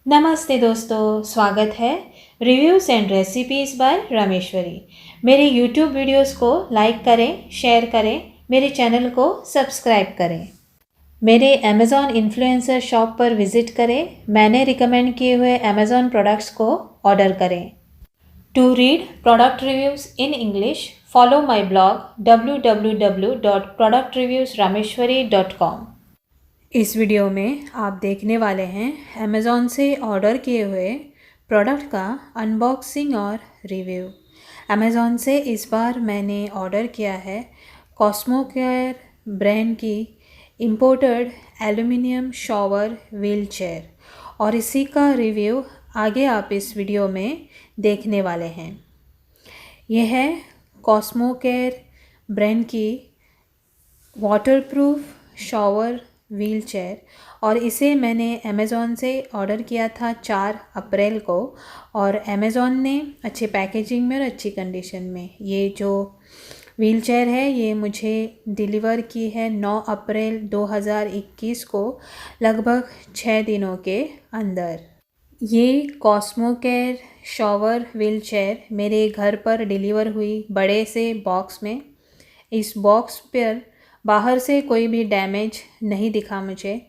नमस्ते दोस्तों, स्वागत है reviews and recipes by Rameshwari. मेरे यूट्यूब वीडियोस को लाइक करें, शेयर करें, मेरे चैनल को सब्सक्राइब करें। मेरे अमेज़ॉन इन्फ्लुएंसर शॉप पर विज़िट करें, मैंने रिकमेंड किए हुए अमेज़ॉन प्रोडक्ट्स को ऑर्डर करें। To read product reviews in English, follow my blog www.productreviewsrameshwari.com। इस वीडियो में आप देखने वाले हैं अमेज़ॉन से ऑर्डर किए हुए प्रोडक्ट का अनबॉक्सिंग और रिव्यू। अमेज़ॉन से इस बार मैंने ऑर्डर किया है कॉस्मो केयर ब्रांड की imported aluminium shower wheel chair और इसी का रिव्यू आगे आप इस वीडियो में देखने वाले हैं। यह है कॉस्मो केयर ब्रांड की वाटरप्रूफ शॉवर व्हील चेयर और इसे मैंने अमेज़ॉन से ऑर्डर किया था 4 अप्रैल को और अमेज़ॉन ने अच्छे पैकेजिंग में और अच्छी कंडीशन में ये जो व्हील चेयर है ये मुझे डिलीवर की है 9 अप्रैल 2021 को, लगभग 6 दिनों के अंदर। ये Cosmo care shower wheel chair मेरे घर पर डिलीवर हुई बड़े से बॉक्स में। इस बॉक्स पर बाहर से कोई भी डैमेज नहीं दिखा मुझे।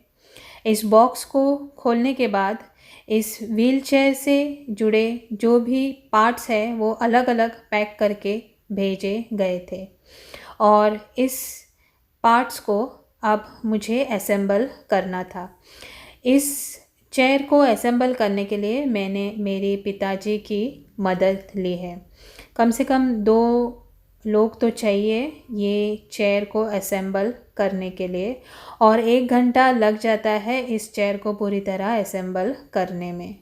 इस बॉक्स को खोलने के बाद इस व्हील चेयर से जुड़े जो भी पार्ट्स हैं वो अलग अलग पैक करके भेजे गए थे और इस पार्ट्स को अब मुझे असेंबल करना था। इस चेयर को असेंबल करने के लिए मैंने मेरे पिताजी की मदद ली है। कम से कम 2 लोग तो चाहिए ये चेयर को असेंबल करने के लिए और 1 घंटा लग जाता है इस चेयर को पूरी तरह असेंबल करने में।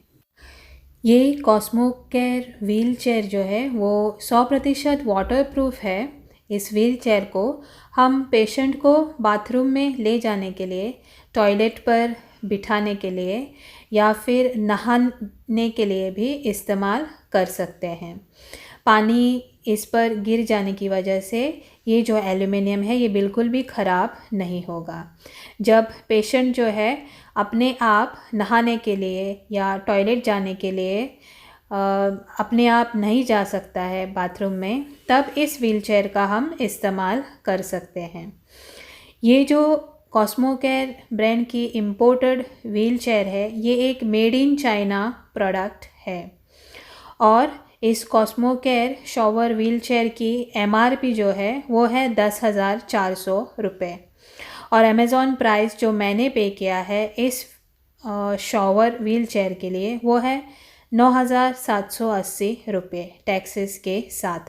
ये कॉस्मो केयर व्हील चेयर जो है वो 100% वाटरप्रूफ है। इस व्हील चेयर को हम पेशेंट को बाथरूम में ले जाने के लिए, टॉयलेट पर बिठाने के लिए या फिर नहाने के लिए भी इस्तेमाल कर सकते हैं। पानी इस पर गिर जाने की वजह से ये जो एल्युमिनियम है ये बिल्कुल भी ख़राब नहीं होगा। जब पेशेंट जो है अपने आप नहाने के लिए या टॉयलेट जाने के लिए अपने आप नहीं जा सकता है बाथरूम में, तब इस व्हील चेयर का हम इस्तेमाल कर सकते हैं। ये जो कॉस्मो केयर ब्रांड की इम्पोर्टेड व्हील चेयर है ये एक मेड इन चाइना प्रोडक्ट है और इस Cosmo care shower wheel chair की MRP जो है वो है 10,400 रुपये और अमेज़ॉन प्राइस जो मैंने पे किया है इस शॉवर व्हील चेयर के लिए वो है 9,780 रुपये टैक्सेस के साथ।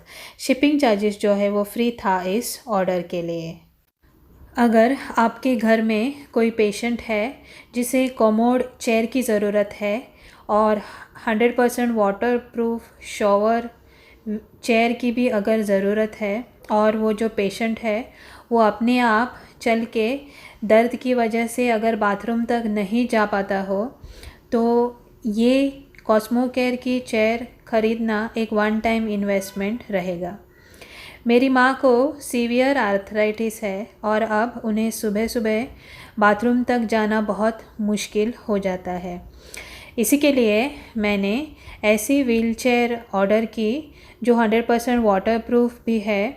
शिपिंग चार्जेस जो है वो फ्री था इस ऑर्डर के लिए। अगर आपके घर में कोई पेशेंट है जिसे कोमोड चेयर की ज़रूरत है और 100% वाटरप्रूफ शॉवर चेयर की भी अगर ज़रूरत है और वो जो पेशेंट है वो अपने आप चल के दर्द की वजह से अगर बाथरूम तक नहीं जा पाता हो तो ये कॉस्मो केयर की चेयर ख़रीदना एक 1 टाइम इन्वेस्टमेंट रहेगा। मेरी माँ को सीवियर आर्थराइटिस है और अब उन्हें सुबह सुबह बाथरूम तक जाना बहुत मुश्किल हो जाता है। इसी के लिए मैंने ऐसी व्हील चेयर ऑर्डर की जो 100% वाटरप्रूफ भी है।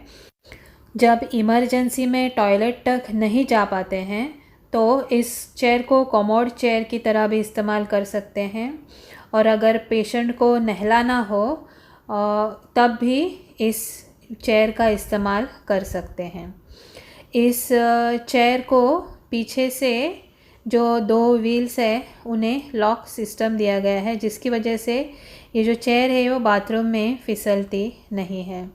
जब इमरजेंसी में टॉयलेट तक नहीं जा पाते हैं तो इस चेयर को कॉमोड चेयर की तरह भी इस्तेमाल कर सकते हैं और अगर पेशेंट को नहलाना हो तब भी इस चेयर का इस्तेमाल कर सकते हैं। इस चेयर को पीछे से जो 2 व्हील्स है उन्हें लॉक सिस्टम दिया गया है जिसकी वजह से ये जो चेयर है वो बाथरूम में फिसलती नहीं है।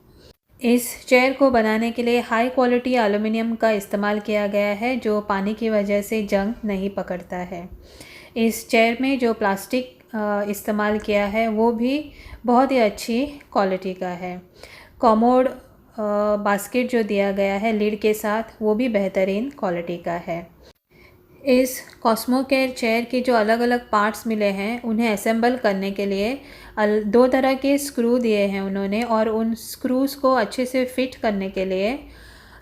इस चेयर को बनाने के लिए हाई क्वालिटी एल्युमिनियम का इस्तेमाल किया गया है जो पानी की वजह से जंग नहीं पकड़ता है। इस चेयर में जो प्लास्टिक इस्तेमाल किया है वो भी बहुत ही अच्छी क्वालिटी का है। कॉमोड बास्केट जो दिया गया है लीड के साथ वो भी बेहतरीन क्वालिटी का है। इस कॉस्मो केयर चेयर के जो अलग अलग पार्ट्स मिले हैं उन्हें असेंबल करने के लिए 2 तरह के स्क्रू दिए हैं उन्होंने और उन स्क्रूज़ को अच्छे से फिट करने के लिए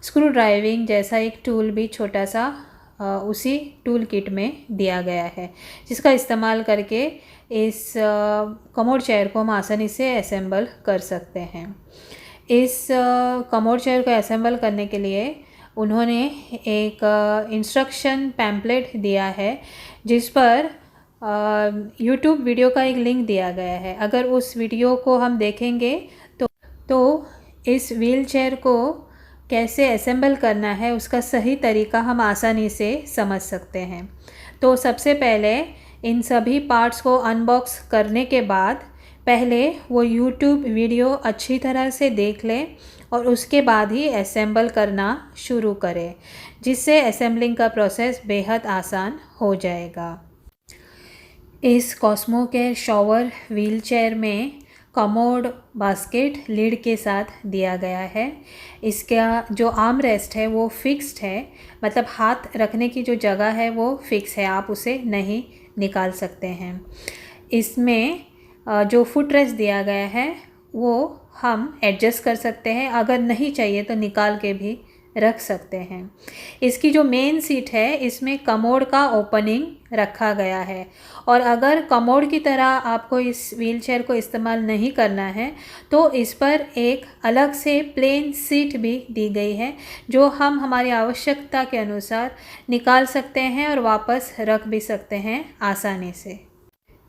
स्क्रू ड्राइविंग जैसा एक टूल भी छोटा सा उसी टूल किट में दिया गया है, जिसका इस्तेमाल करके इस कमोड चेयर को हम आसानी से असेंबल कर सकते हैं। इस कमोड चेयर को असेंबल करने के लिए उन्होंने एक इंस्ट्रक्शन पैम्पलेट दिया है, जिस पर यूट्यूब वीडियो का एक लिंक दिया गया है। अगर उस वीडियो को हम देखेंगे तो इस व्हील चेयर को कैसे असेंबल करना है उसका सही तरीका हम आसानी से समझ सकते हैं। तो सबसे पहले इन सभी पार्ट्स को अनबॉक्स करने के बाद पहले वो यूट्यूब वीडियो अच्छी तरह से देख लें और उसके बाद ही असेंबल करना शुरू करें, जिससे असेंबलिंग का प्रोसेस बेहद आसान हो जाएगा। इस Cosmo care shower wheel chair में कमोड बास्केट लीड के साथ दिया गया है। इसका जो आर्म रेस्ट है वो फिक्स्ड है, मतलब हाथ रखने की जो जगह है वो फिक्स है, आप उसे नहीं निकाल सकते हैं। इसमें जो फुट रेस्ट दिया गया है वो हम एडजस्ट कर सकते हैं, अगर नहीं चाहिए तो निकाल के भी रख सकते हैं। इसकी जो मेन सीट है इसमें कमोड का ओपनिंग रखा गया है, और अगर कमोड की तरह आपको इस व्हील चेयर को इस्तेमाल नहीं करना है तो इस पर एक अलग से प्लेन सीट भी दी गई है, जो हम हमारी आवश्यकता के अनुसार निकाल सकते हैं और वापस रख भी सकते हैं आसानी से।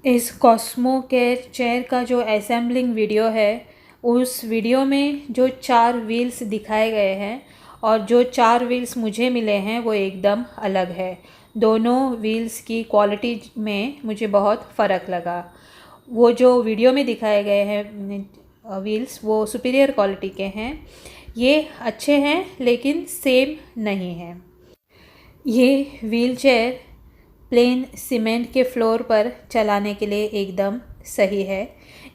इस कॉस्मो केयर चेयर का जो असेंबलिंग वीडियो है, उस वीडियो में जो 4 व्हील्स दिखाए गए हैं और जो 4 व्हील्स मुझे मिले हैं वो एकदम अलग है। दोनों व्हील्स की क्वालिटी में मुझे बहुत फ़र्क लगा। वो जो वीडियो में दिखाए गए हैं व्हील्स वो सुपीरियर क्वालिटी के हैं, ये अच्छे हैं लेकिन सेम नहीं हैं। ये व्हील चेयर प्लेन सीमेंट के फ्लोर पर चलाने के लिए एकदम सही है।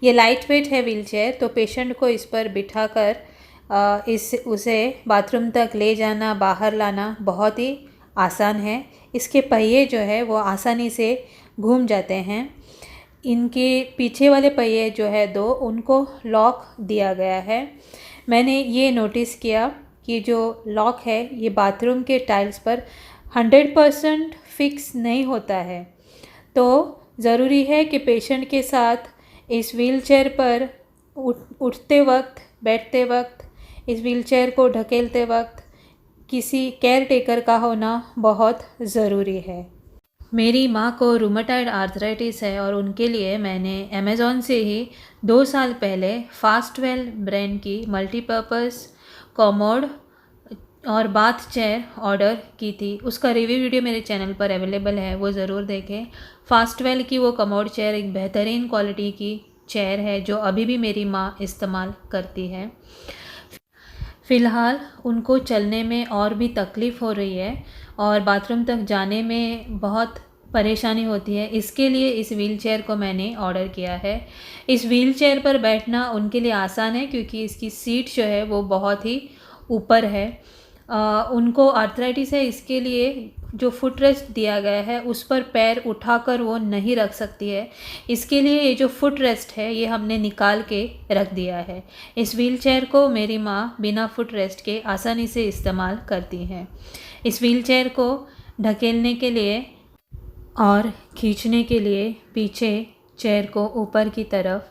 ये लाइट वेट है व्हील चेयर, तो पेशेंट को इस पर बिठाकर उसे बाथरूम तक ले जाना, बाहर लाना बहुत ही आसान है। इसके पहिए जो है वो आसानी से घूम जाते हैं। इनके पीछे वाले पहिए जो है 2, उनको लॉक दिया गया है। मैंने ये नोटिस किया कि जो लॉक है ये बाथरूम के टाइल्स पर 100% फिक्स नहीं होता है, तो ज़रूरी है कि पेशेंट के साथ इस व्हील चेयर पर उठते वक्त, बैठते वक्त, इस व्हील चेयर को ढकेलते वक्त किसी केयर टेकर का होना बहुत ज़रूरी है। मेरी माँ को रूमेटॉइड आर्थराइटिस है और उनके लिए मैंने अमेज़ॉन से ही 2 साल पहले फास्टवेल ब्रांड की मल्टीपर्पज़ कमोड और बाथ चेयर ऑर्डर की थी। उसका रिव्यू वीडियो मेरे चैनल पर अवेलेबल है, वो ज़रूर देखें। फास्टवेल की वो कमोड चेयर एक बेहतरीन क्वालिटी की चेयर है जो अभी भी मेरी माँ इस्तेमाल करती है। फ़िलहाल उनको चलने में और भी तकलीफ़ हो रही है और बाथरूम तक जाने में बहुत परेशानी होती है। इसके लिए इस व्हील चेयर को मैंने ऑर्डर किया है। इस व्हील चेयर पर बैठना उनके लिए आसान है क्योंकि इसकी सीट जो है वो बहुत ही ऊपर है। उनको आर्थराइटिस है, इसके लिए जो फुट रेस्ट दिया गया है उस पर पैर उठाकर वो नहीं रख सकती है। इसके लिए ये जो फुट रेस्ट है ये हमने निकाल के रख दिया है। इस व्हील चेयर को मेरी माँ बिना फुट रेस्ट के आसानी से इस्तेमाल करती हैं। इस व्हील चेयर को ढकेलने के लिए और खींचने के लिए पीछे चेयर को ऊपर की तरफ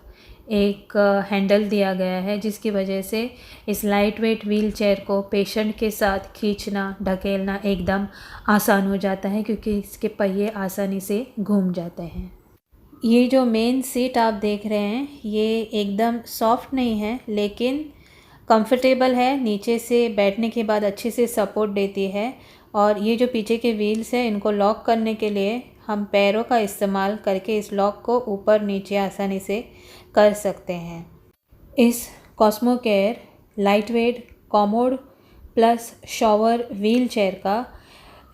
एक हैंडल दिया गया है, जिसकी वजह से इस लाइट वेट व्हील चेयर को पेशेंट के साथ खींचना, ढकेलना एकदम आसान हो जाता है क्योंकि इसके पहिए आसानी से घूम जाते हैं। ये जो मेन सीट आप देख रहे हैं ये एकदम सॉफ्ट नहीं है लेकिन कंफर्टेबल है, नीचे से बैठने के बाद अच्छे से सपोर्ट देती है। और ये जो पीछे के व्हील्स हैं इनको लॉक करने के लिए हम पैरों का इस्तेमाल करके इस लॉक को ऊपर नीचे आसानी से कर सकते हैं। इस Cosmo care light weight commode plus shower wheel chair का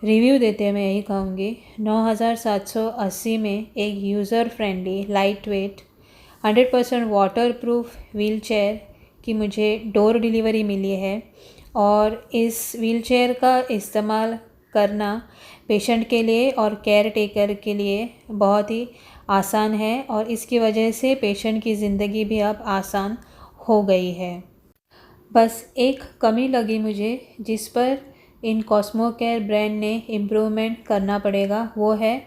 रिव्यू देते हुए मैं यही कहूँगी, 9780 में एक user friendly light weight 100% water proof wheel chair की मुझे डोर डिलीवरी मिली है। और इस व्हील चेयर का इस्तेमाल करना पेशेंट के लिए और केयर टेकर के लिए बहुत ही आसान है और इसकी वजह से पेशेंट की ज़िंदगी भी अब आसान हो गई है। बस एक कमी लगी मुझे, जिस पर इन कॉस्मो केयर ब्रांड ने इम्प्रूवमेंट करना पड़ेगा वो है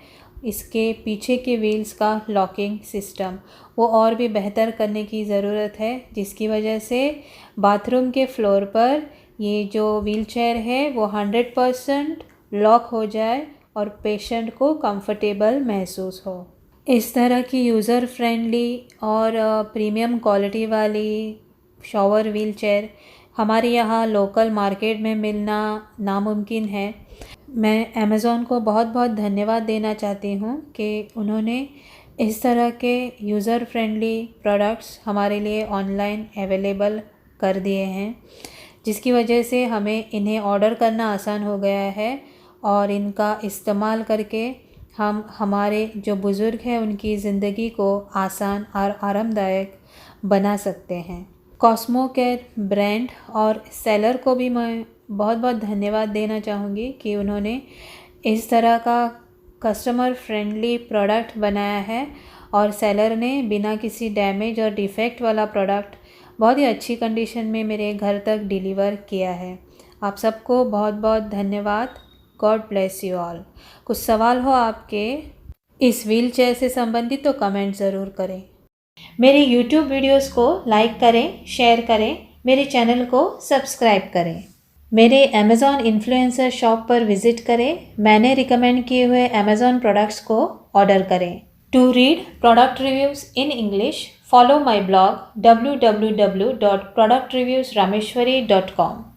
इसके पीछे के व्हील्स का लॉकिंग सिस्टम। वो और भी बेहतर करने की ज़रूरत है, जिसकी वजह से बाथरूम के फ्लोर पर ये जो व्हील चेयर है वो 100% लॉक हो जाए और पेशेंट को कंफर्टेबल महसूस हो। इस तरह की यूज़र फ्रेंडली और प्रीमियम क्वालिटी वाली शॉवर व्हील चेयर हमारे यहाँ लोकल मार्केट में मिलना नामुमकिन है। मैं अमेज़ॉन को बहुत बहुत धन्यवाद देना चाहती हूँ कि उन्होंने इस तरह के यूज़र फ्रेंडली प्रोडक्ट्स हमारे लिए ऑनलाइन अवेलेबल कर दिए हैं, जिसकी वजह से हमें इन्हें ऑर्डर करना आसान हो गया है और इनका इस्तेमाल करके हम हमारे जो बुज़ुर्ग हैं उनकी ज़िंदगी को आसान और आरामदायक बना सकते हैं। कॉस्मो केयर ब्रांड और सेलर को भी मैं बहुत बहुत धन्यवाद देना चाहूँगी कि उन्होंने इस तरह का कस्टमर फ्रेंडली प्रोडक्ट बनाया है और सेलर ने बिना किसी डैमेज और डिफेक्ट वाला प्रोडक्ट बहुत ही अच्छी कंडीशन में मेरे घर तक डिलीवर किया है। आप सबको बहुत बहुत धन्यवाद। God bless you all. कुछ सवाल हो आपके इस व्हील चेयर से संबंधित तो कमेंट ज़रूर करें। मेरे YouTube वीडियोस को लाइक करें, शेयर करें, मेरे चैनल को सब्सक्राइब करें। मेरे अमेज़ॉन इन्फ्लुएंसर शॉप पर विज़िट करें। मैंने रिकमेंड किए हुए अमेज़ॉन प्रोडक्ट्स को ऑर्डर करें। To read product reviews in English, follow my blog www.productreviewsrameshwari.com।